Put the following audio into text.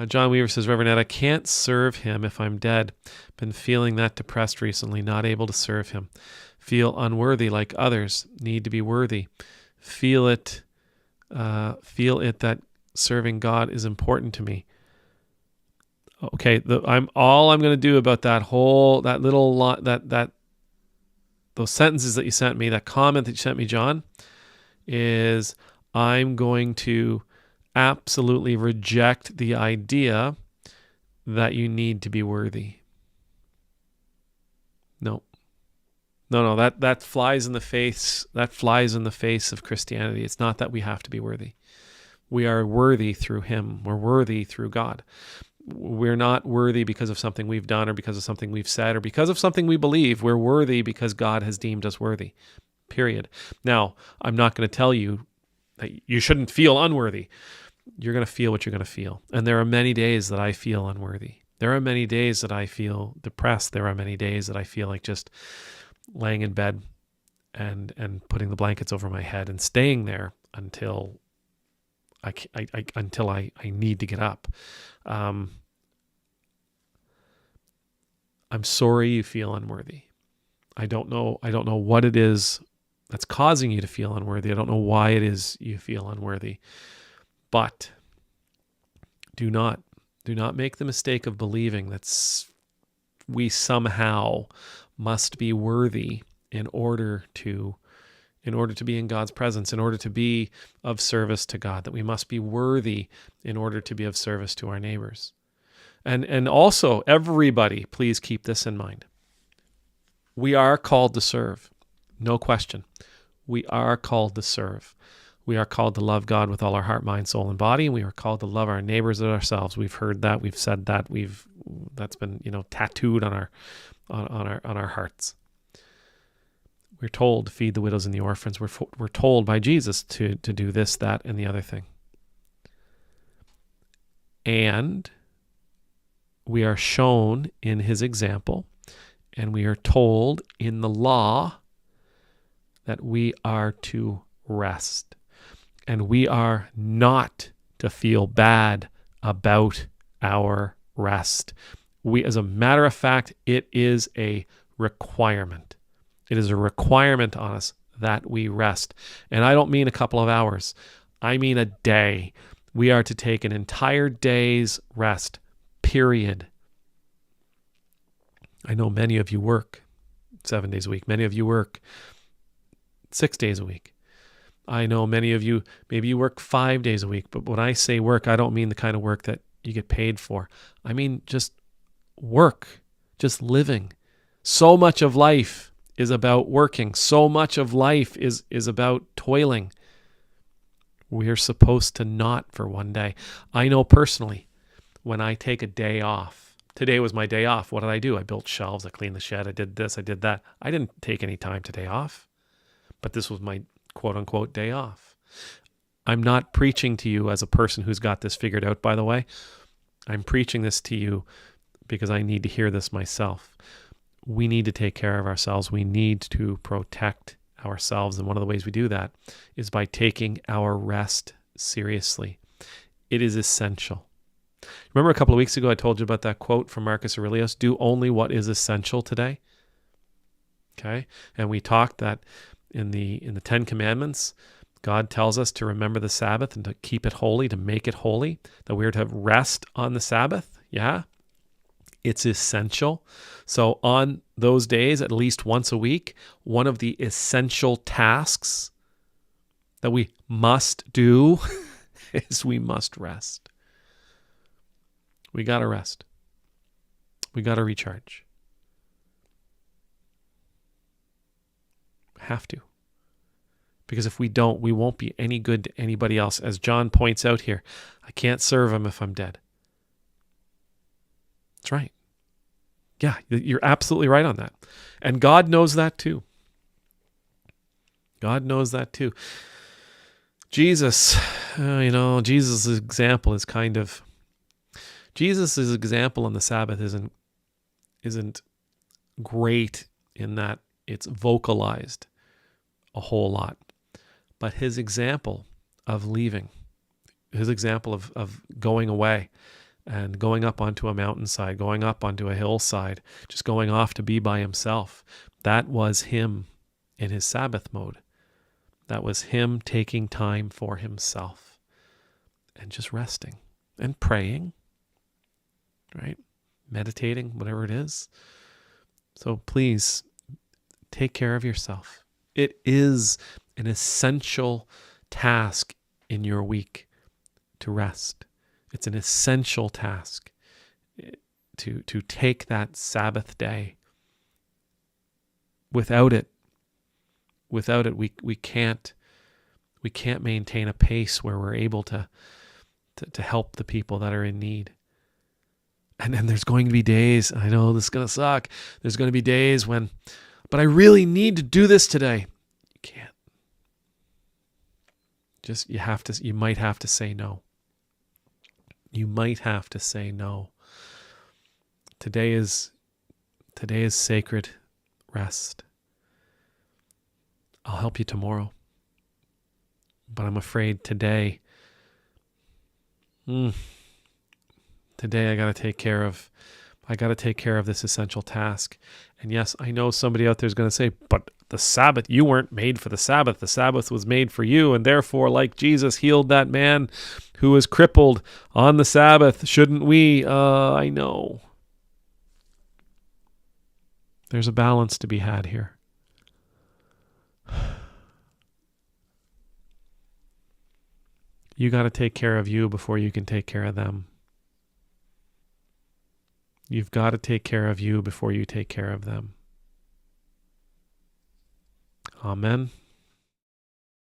John Weaver says, Reverend Ed, I can't serve him if I'm dead. Been feeling that depressed recently, not able to serve him. Feel unworthy like others, need to be worthy. Feel it that serving God is important to me. Okay, I'm going to do about those sentences that you sent me, that comment that you sent me, John, is I'm going to absolutely reject the idea that you need to be worthy. No, that flies in the face. That flies in the face of Christianity. It's not that we have to be worthy. We are worthy through him. We're worthy through God. We're not worthy because of something we've done or because of something we've said or because of something we believe. We're worthy because God has deemed us worthy. Period. Now, I'm not going to tell you that you shouldn't feel unworthy. You're going to feel what you're going to feel. And there are many days that I feel unworthy. There are many days that I feel depressed. There are many days that I feel like just laying in bed and putting the blankets over my head and staying there until I need to get up. I'm sorry you feel unworthy. I don't know what it is that's causing you to feel unworthy. I don't know why it is you feel unworthy. But do not make the mistake of believing that we somehow must be worthy in order to be in God's presence, in order to be of service to God, that we must be worthy in order to be of service to our neighbors. And also, everybody, please keep this in mind. We are called to serve. No question. We are called to serve. We are called to love God with all our heart, mind, soul, and body. And we are called to love our neighbors as ourselves. We've heard that. We've said that. That's been, tattooed on our hearts. We're told to feed the widows and the orphans. We're told by Jesus to do this, that, and the other thing. And we are shown in his example, and we are told in the law that we are to rest. And we are not to feel bad about our rest. As a matter of fact, it is a requirement. It is a requirement on us that we rest. And I don't mean a couple of hours. I mean a day. We are to take an entire day's rest, period. I know many of you work 7 days a week. Many of you work 6 days a week. I know many of you, maybe you work 5 days a week. But when I say work, I don't mean the kind of work that you get paid for. I mean just work, just living. So much of life is about working. So much of life is about toiling. We're supposed to not for one day. I know personally, when I take a day off, today was my day off. What did I do? I built shelves. I cleaned the shed. I did this. I did that. I didn't take any time today off, but this was my quote unquote day off. I'm not preaching to you as a person who's got this figured out, by the way. I'm preaching this to you because I need to hear this myself. We need to take care of ourselves. We need to protect ourselves. And one of the ways we do that is by taking our rest seriously. It is essential. Remember a couple of weeks ago, I told you about that quote from Marcus Aurelius, do only what is essential today. Okay. And we talked that in the 10 Commandments, God tells us to remember the Sabbath and to keep it holy, to make it holy, that we're to have rest on the Sabbath. Yeah. It's essential. So on those days, at least once a week, one of the essential tasks that we must do is we must rest. We got to rest. We got to recharge. Have to. Because if we don't, we won't be any good to anybody else. As John points out here, I can't serve him if I'm dead. That's right. Yeah, you're absolutely right on that. And God knows that too. God knows that too. Jesus, Jesus' example is Jesus' example on the Sabbath isn't great in that it's vocalized a whole lot. But his example of leaving, his example of going away, and going up onto a mountainside, going up onto a hillside, just going off to be by himself. That was him in his Sabbath mode. That was him taking time for himself and just resting and praying, right? Meditating, whatever it is. So please take care of yourself. It is an essential task in your week to rest. It's an essential task to take that Sabbath day. Without it, we can't maintain a pace where we're able to help the people that are in need. And then there's going to be days, I know this is going to suck, there's going to be days when, but I really need to do this today. You can't. You might have to say no. You might have to say no. Today is sacred rest. I'll help you tomorrow. But I'm afraid today I got to take care of this essential task. And yes, I know somebody out there is going to say, but the Sabbath, you weren't made for the Sabbath. The Sabbath was made for you. And therefore, like Jesus healed that man who was crippled on the Sabbath, shouldn't we? I know. There's a balance to be had here. You got to take care of you before you can take care of them. You've got to take care of you before you take care of them. Amen.